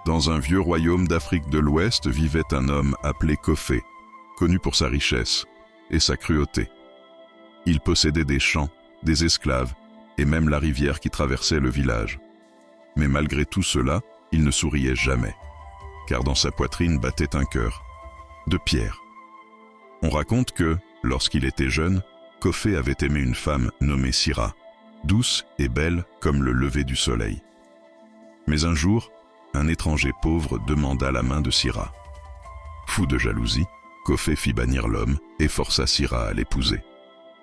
Dans un vieux royaume d'Afrique de l'Ouest vivait un homme appelé Kofé, connu pour sa richesse et sa cruauté. Il possédait des champs, des esclaves et même la rivière qui traversait le village. Mais malgré tout cela, il ne souriait jamais, car dans sa poitrine battait un cœur de pierre. On raconte que, lorsqu'il était jeune, Kofé avait aimé une femme nommée Sira, douce et belle comme le lever du soleil. Mais un jour, un étranger pauvre demanda la main de Sira. Fou de jalousie, Kofé fit bannir l'homme et força Sira à l'épouser.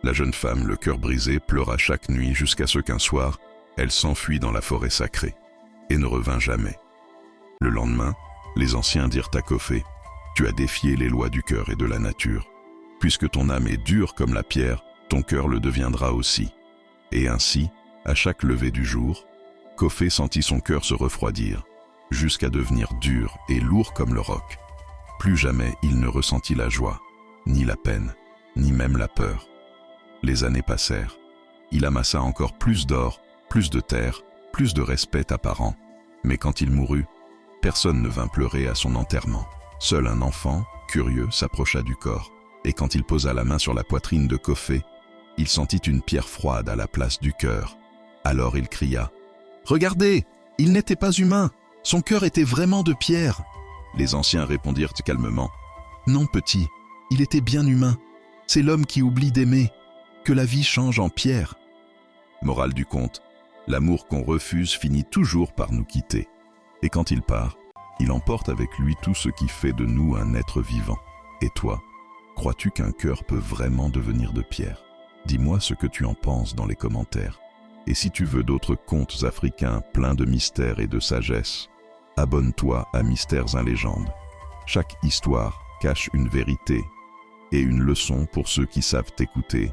La jeune femme, le cœur brisé, pleura chaque nuit jusqu'à ce qu'un soir, elle s'enfuit dans la forêt sacrée et ne revint jamais. Le lendemain, les anciens dirent à Kofé, « Tu as défié les lois du cœur et de la nature. Puisque ton âme est dure comme la pierre, ton cœur le deviendra aussi. » Et ainsi, à chaque lever du jour, Kofé sentit son cœur se refroidir, jusqu'à devenir dur et lourd comme le roc. Plus jamais il ne ressentit la joie, ni la peine, ni même la peur. Les années passèrent. Il amassa encore plus d'or, plus de terre, plus de respect apparent. Mais quand il mourut, personne ne vint pleurer à son enterrement. Seul un enfant, curieux, s'approcha du corps, et quand il posa la main sur la poitrine de Kofé, il sentit une pierre froide à la place du cœur. Alors il cria, « Regardez, il n'était pas humain, son cœur était vraiment de pierre. » Les anciens répondirent calmement, « Non, petit, il était bien humain. C'est l'homme qui oublie d'aimer, que la vie change en pierre. » Morale du conte, l'amour qu'on refuse finit toujours par nous quitter. Et quand il part, il emporte avec lui tout ce qui fait de nous un être vivant. Et toi, crois-tu qu'un cœur peut vraiment devenir de pierre? Dis-moi ce que tu en penses dans les commentaires. Et si tu veux d'autres contes africains pleins de mystères et de sagesse, abonne-toi à Mystères et Légendes. Chaque histoire cache une vérité et une leçon pour ceux qui savent écouter